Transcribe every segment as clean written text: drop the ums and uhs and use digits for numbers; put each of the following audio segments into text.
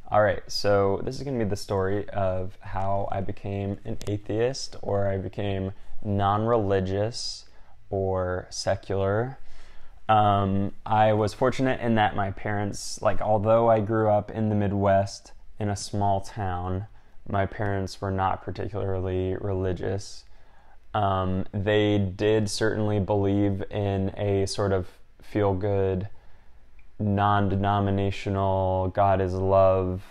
All right, so this is going to be the story of how I became an atheist, or I became non-religious or secular. I was fortunate in that my parents, like, although I grew up in the Midwest in a small town, my parents were not particularly religious. They did certainly believe in a sort of feel-good, non-denominational God is love,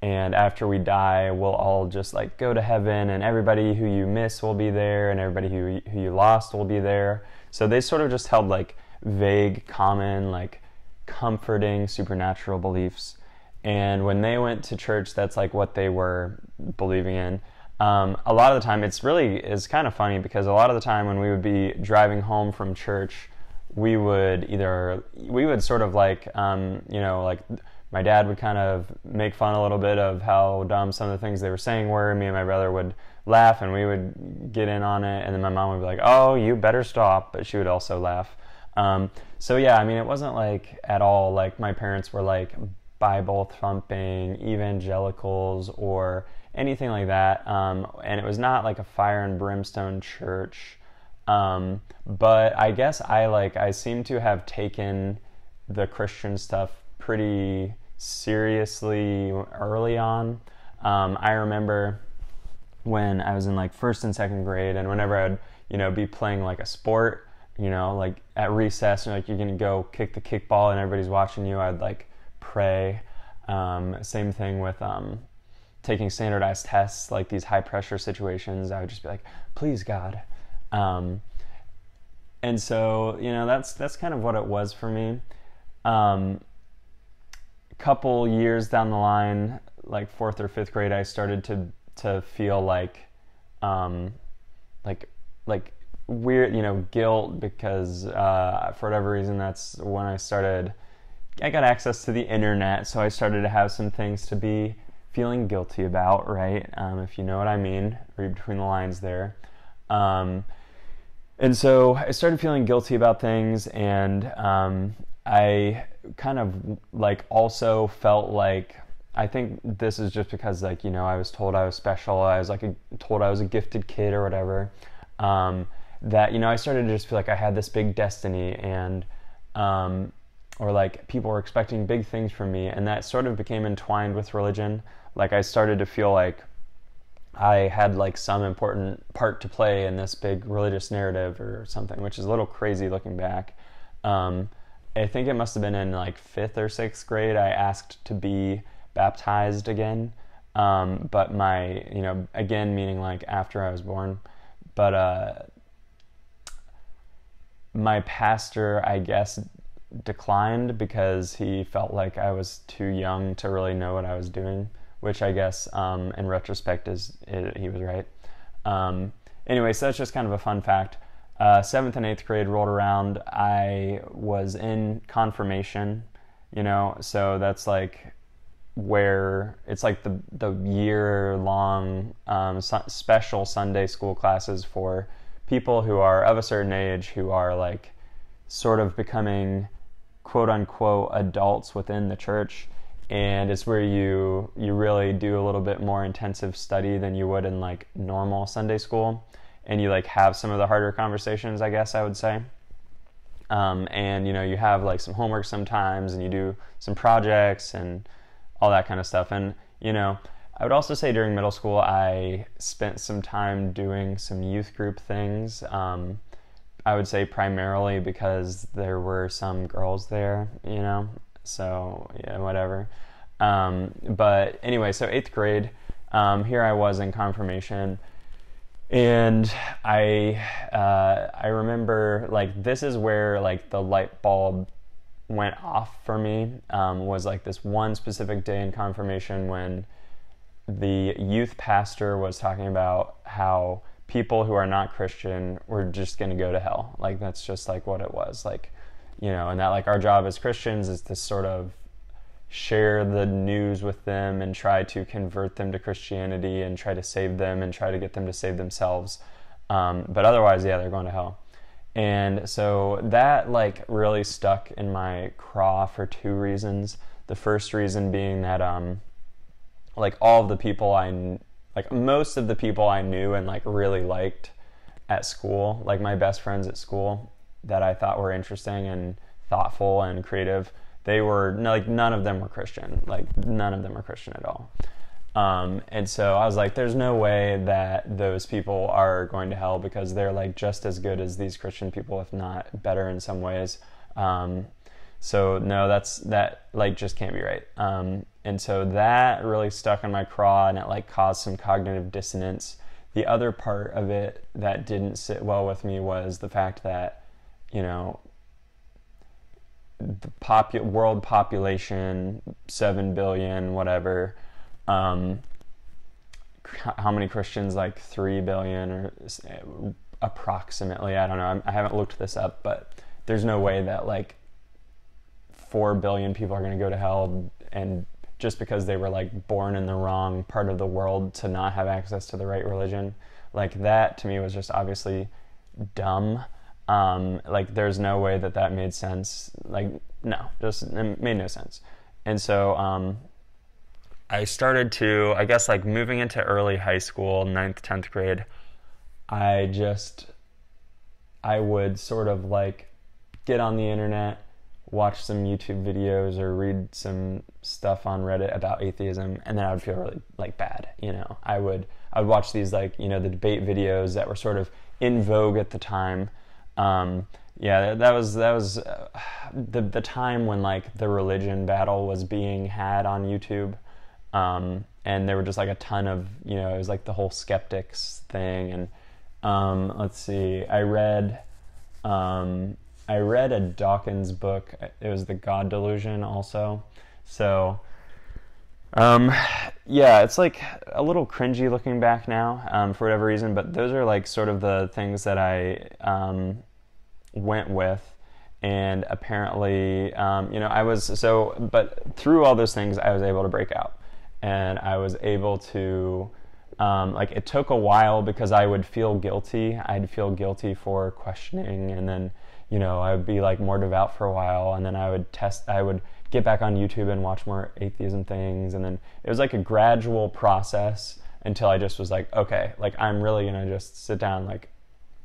and after we die we'll all just like go to heaven, and everybody who you miss will be there, and everybody who you lost will be there. So they sort of just held like vague, common, like comforting supernatural beliefs. And when they went to church, that's like what they were believing in. A lot of the time it's kind of funny, because a lot of the time when we would be driving home from church, we would sort of like, like my dad would kind of make fun a little bit of how dumb some of the things they were saying were. Me and my brother would laugh, and we would get in on it, and then my mom would be like, "Oh, you better stop," but she would also laugh. So yeah, I mean, it wasn't like at all like my parents were like Bible thumping evangelicals or anything like that, and it was not like a fire and brimstone church. But I guess I seem to have taken the Christian stuff pretty seriously early on. I remember when I was in like first and second grade, and whenever I'd, be playing like a sport, like at recess, and like you're gonna go kick the kickball and everybody's watching you, I'd like pray. Same thing with taking standardized tests, like these high pressure situations. I would just be like, please God. And so, that's kind of what it was for me. Couple years down the line, like fourth or fifth grade, I started to feel like weird, guilt, because for whatever reason, that's when I got access to the internet, so I started to have some things to be feeling guilty about, right? If you know what I mean, read between the lines there. And so I started feeling guilty about things, and I kind of like also felt like, I think this is just because like, I was told I was special, I was like told I was a gifted kid or whatever, that, I started to just feel like I had this big destiny, and or like people were expecting big things from me, and that sort of became entwined with religion. Like I started to feel like I had like some important part to play in this big religious narrative or something, which is a little crazy looking back. I think it must have been in like fifth or sixth grade I asked to be baptized again, but my, again meaning like after I was born, but my pastor, I guess, declined because he felt like I was too young to really know what I was doing, which I guess in retrospect he was right. Anyway, so that's just kind of a fun fact. 7th and 8th grade rolled around, I was in confirmation, so that's like where it's like the year-long special Sunday school classes for people who are of a certain age, who are like sort of becoming quote-unquote adults within the church. And it's where you really do a little bit more intensive study than you would in like normal Sunday school, and you like have some of the harder conversations, I guess I would say. And you have like some homework sometimes, and you do some projects and all that kind of stuff. And I would also say during middle school I spent some time doing some youth group things. I would say primarily because there were some girls there, so yeah, whatever. But anyway, so 8th grade, here I was in confirmation, and I remember like this is where like the light bulb went off for me, was like this one specific day in confirmation when the youth pastor was talking about how people who are not Christian were just going to go to hell. Like that's just like what it was, like, and that like our job as Christians is to sort of share the news with them and try to convert them to Christianity and try to save them and try to get them to save themselves. But otherwise, yeah, they're going to hell. And so that like really stuck in my craw for two reasons. The first reason being that like all of the people like most of the people I knew and like really liked at school, like my best friends at school that I thought were interesting and thoughtful and creative, they were like, none of them were Christian. Like none of them were Christian at all. And so I was like, there's no way that those people are going to hell, because they're like just as good as these Christian people, if not better in some ways. So no, that like just can't be right. And so that really stuck in my craw, and it like caused some cognitive dissonance. The other part of it that didn't sit well with me was the fact that, you know, the world population, 7 billion, whatever, how many Christians? Like 3 billion or approximately. I don't know. I haven't looked this up, but there's no way that like 4 billion people are going to go to hell, and just because they were like born in the wrong part of the world to not have access to the right religion. Like that to me was just obviously dumb. Like there's no way that made sense. Like no, just it made no sense. And so I started to, I guess like moving into early high school, 9th, 10th grade, I would sort of like get on the internet, watch some YouTube videos or read some stuff on Reddit about atheism, and then I would feel really like bad. You know, I would watch these like, you know, the debate videos that were sort of in vogue at the time. Yeah, that was the time when like the religion battle was being had on YouTube. And there were just like a ton of, you know, it was like the whole skeptics thing. And let's see, I read a Dawkins book. It was The God Delusion also. So yeah, it's like a little cringy looking back now, for whatever reason, but those are like sort of the things that I went with. And apparently, you know, but through all those things, I was able to break out. And I was able to, like, it took a while because I would feel guilty. I'd feel guilty for questioning, and then, you know, I would be like more devout for a while, and then I would get back on YouTube and watch more atheism things, and then it was like a gradual process until I just was like, okay, like I'm really gonna just sit down, like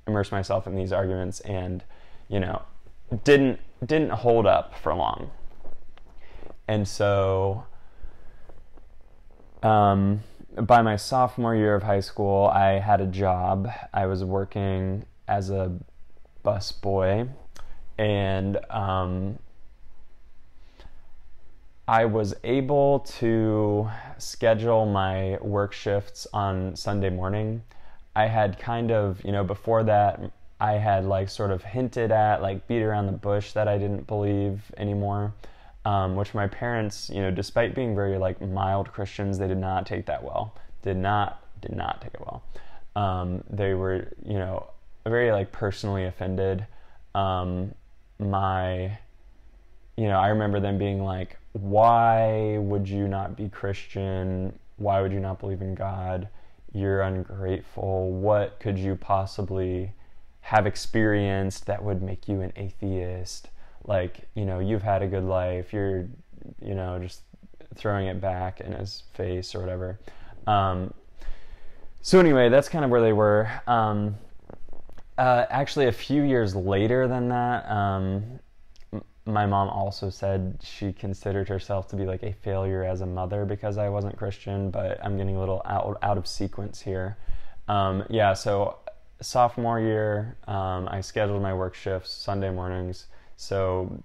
immerse myself in these arguments, and, you know, didn't hold up for long. And so by my sophomore year of high school, I had a job. I was working as a bus boy, and I was able to schedule my work shifts on Sunday morning. I had kind of, you know, before that, I had like sort of hinted at, like beat around the bush that I didn't believe anymore. Which my parents, you know, despite being very like mild Christians, they did not take that well. Did not take it well. They were, you know, very like personally offended. You know, I remember them being like, why would you not be Christian? Why would you not believe in God? You're ungrateful. What could you possibly have experienced that would make you an atheist? Like, you know, you've had a good life. You're, you know, just throwing it back in his face or whatever. So anyway, that's kind of where they were. Actually, a few years later than that, my mom also said she considered herself to be like a failure as a mother because I wasn't Christian, but I'm getting a little out of sequence here. Yeah, so sophomore year, I scheduled my work shifts Sunday mornings, so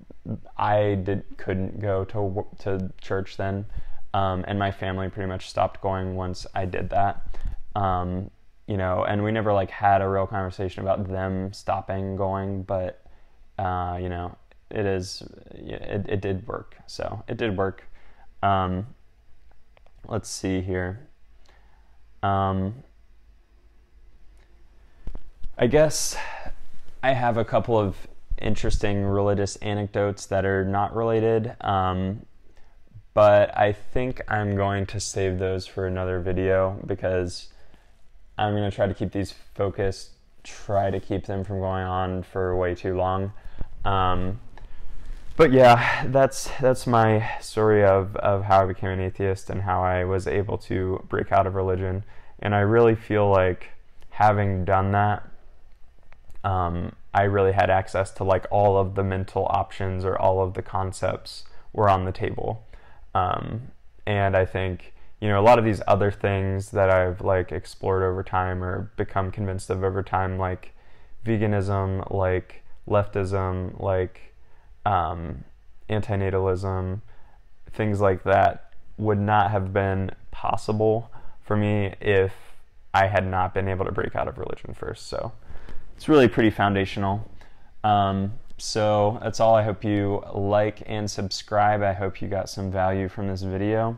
I couldn't go to church then, and my family pretty much stopped going once I did that. You know, and we never like had a real conversation about them stopping going, but you know, it did work. So it did work. Let's see here. I guess I have a couple of interesting religious anecdotes that are not related, but I think I'm going to save those for another video because I'm going to try to keep these focused, try to keep them from going on for way too long. But yeah, that's my story of how I became an atheist and how I was able to break out of religion. And I really feel like having done that, I really had access to like all of the mental options, or all of the concepts were on the table. And I think, you know, a lot of these other things that I've like explored over time or become convinced of over time, like veganism, like leftism, like antinatalism, things like that would not have been possible for me if I had not been able to break out of religion first. So it's really pretty foundational. So that's all. I hope you like and subscribe. I hope you got some value from this video,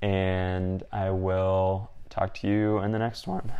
and I will talk to you in the next one.